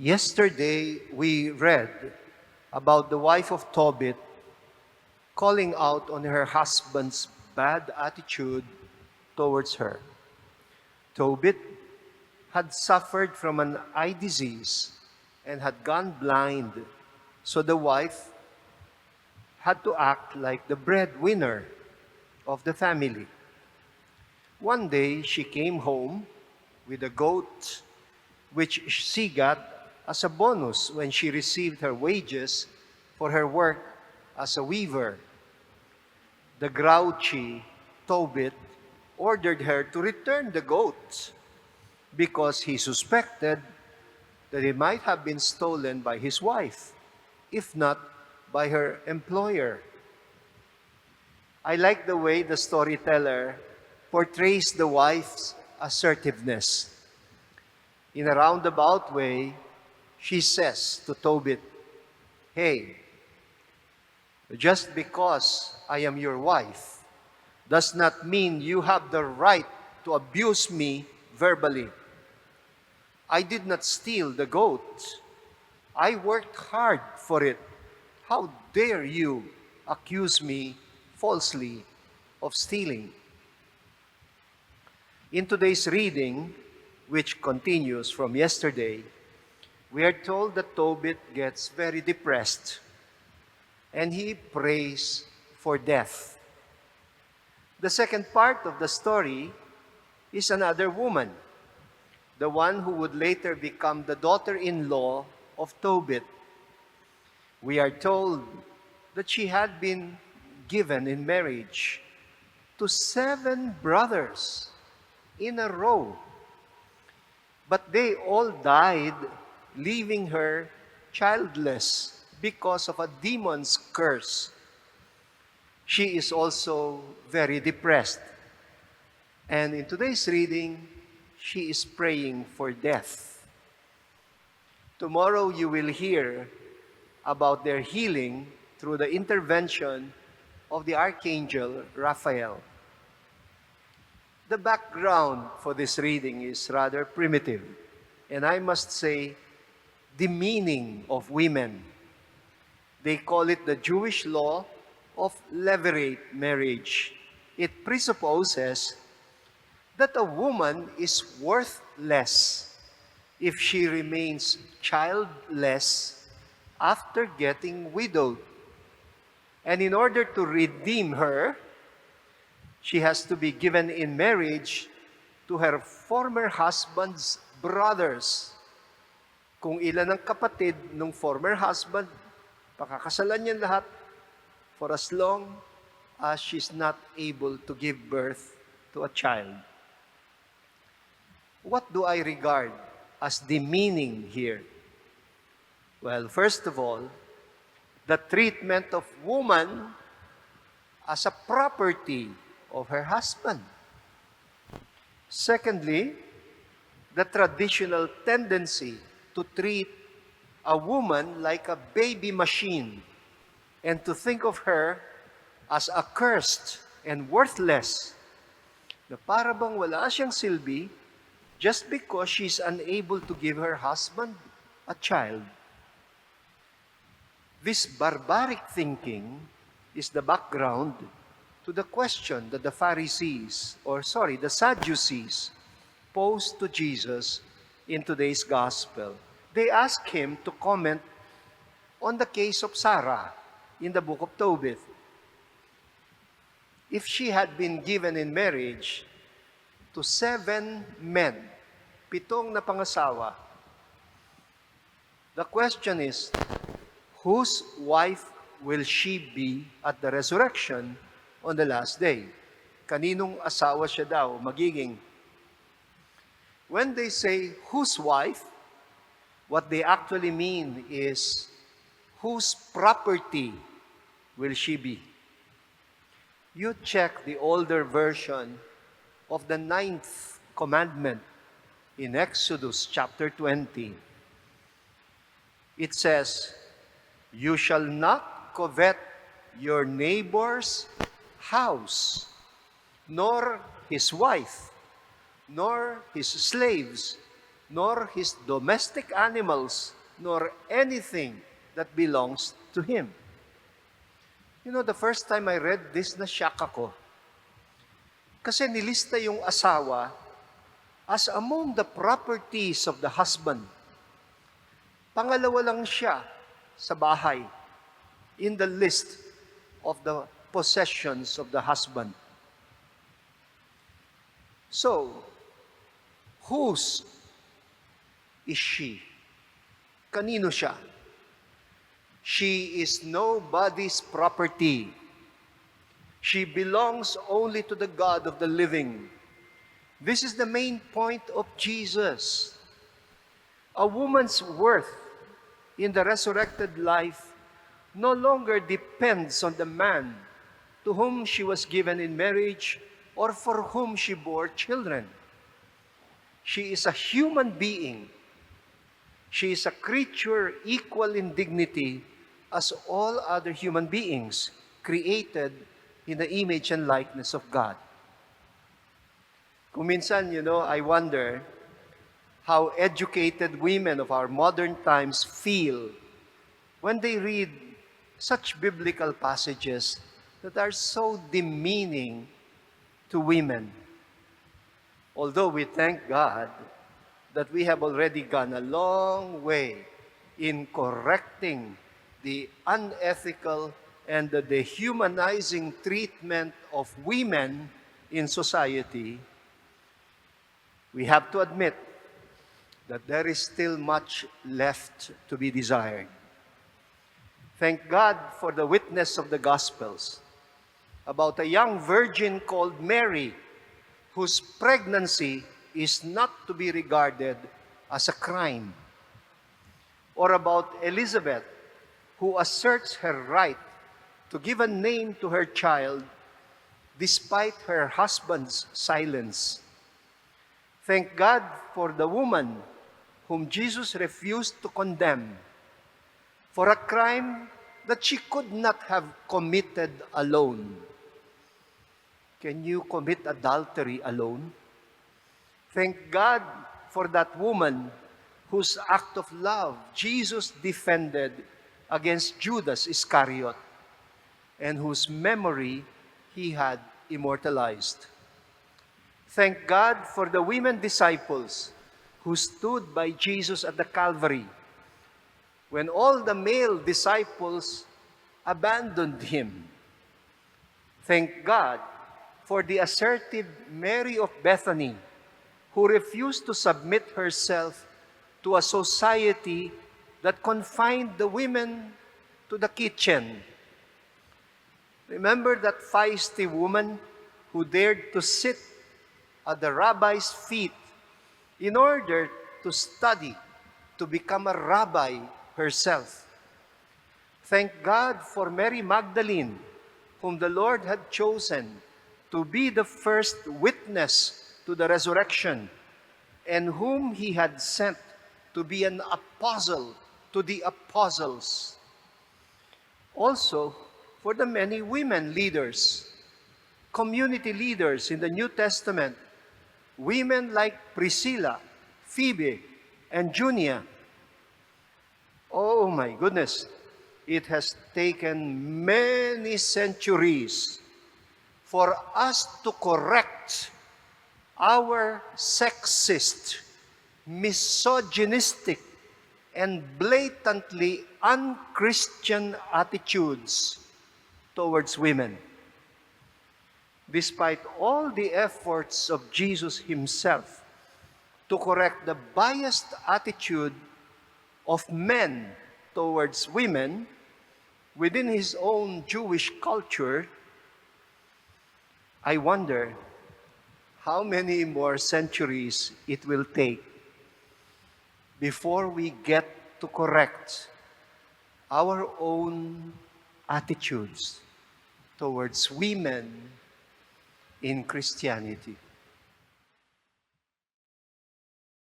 Yesterday, we read about the wife of Tobit calling out on her husband's bad attitude towards her. Tobit had suffered from an eye disease and had gone blind, so the wife had to act like the breadwinner of the family. One day, she came home with a goat, which she got as a bonus when she received her wages for her work as a weaver. The grouchy Tobit ordered her to return the goat because he suspected that it might have been stolen by his wife, if not by her employer. I like the way the storyteller portrays the wife's assertiveness. In a roundabout way, she says to Tobit, "Hey, just because I am your wife does not mean you have the right to abuse me verbally. I did not steal the goat. I worked hard for it. How dare you accuse me falsely of stealing?" In today's reading, which continues from yesterday, we are told that Tobit gets very depressed and he prays for death. The second part of the story is another woman, the one who would later become the daughter-in-law of Tobit. We are told that she had been given in marriage to 7 brothers in a row. But they all died, leaving her childless because of a demon's curse. She is also very depressed. And in today's reading, she is praying for death. Tomorrow you will hear about their healing through the intervention of the Archangel Raphael. The background for this reading is rather primitive, and I must say, demeaning of women. They call it the Jewish law of levirate marriage. It presupposes that a woman is worthless if she remains childless after getting widowed. And in order to redeem her, she has to be given in marriage to her former husband's brothers. Kung ilan ang kapatid ng former husband, pakakasalan niya lahat for as long as she's not able to give birth to a child. What do I regard as demeaning here? Well, first of all, the treatment of woman as a property of her husband. Secondly, the traditional tendency to treat a woman like a baby machine and to think of her as accursed and worthless, na para bang wala siyang silbi just because she's unable to give her husband a child. This barbaric thinking is the background to the question that the Sadducees posed to Jesus in today's gospel. They asked him to comment on the case of Sarah in the book of Tobit. If she had been given in marriage to 7 men, 7 na pangasawa, the question is, whose wife will she be at the resurrection on the last day? Kaninong asawa siya daw magiging? When they say whose wife, what they actually mean is whose property will she be? You check the older version of the 9th commandment in Exodus chapter 20. It says, "You shall not covet your neighbor's house, nor his wife, nor his slaves, nor his domestic animals, nor anything that belongs to him. You know, the first time I read this, na-shock ako. Kasi nilista yung asawa as among the properties of the husband. Pangalawa lang siya sa bahay in the list of the possessions of the husband. So, whose is she? Kanino siya? She is nobody's property. She belongs only to the God of the living. This is the main point of Jesus. A woman's worth in the resurrected life no longer depends on the man to whom she was given in marriage or for whom she bore children. She is a human being. She is a creature equal in dignity as all other human beings created in the image and likeness of God. Kung minsan, I wonder how educated women of our modern times feel when they read such biblical passages that are so demeaning to women. Although we thank God that we have already gone a long way in correcting the unethical and the dehumanizing treatment of women in society, we have to admit that there is still much left to be desired. Thank God for the witness of the Gospels about a young virgin called Mary, whose pregnancy is not to be regarded as a crime. Or about Elizabeth, who asserts her right to give a name to her child despite her husband's silence. Thank God for the woman whom Jesus refused to condemn for a crime that she could not have committed alone. Can you commit adultery alone? Thank God for that woman whose act of love Jesus defended against Judas Iscariot and whose memory he had immortalized. Thank God for the women disciples who stood by Jesus at the Calvary when all the male disciples abandoned him. Thank God for the assertive Mary of Bethany, who refused to submit herself to a society that confined the women to the kitchen. Remember that feisty woman who dared to sit at the rabbi's feet in order to study, to become a rabbi herself. Thank God for Mary Magdalene, whom the Lord had chosen to be the first witness to the resurrection, and whom he had sent to be an apostle to the apostles. Also, for the many women leaders, community leaders in the New Testament, women like Priscilla, Phoebe, and Junia. Oh my goodness, it has taken many centuries for us to correct our sexist, misogynistic, and blatantly unchristian attitudes towards women. Despite all the efforts of Jesus himself to correct the biased attitude of men towards women within his own Jewish culture, I wonder how many more centuries it will take before we get to correct our own attitudes towards women in Christianity.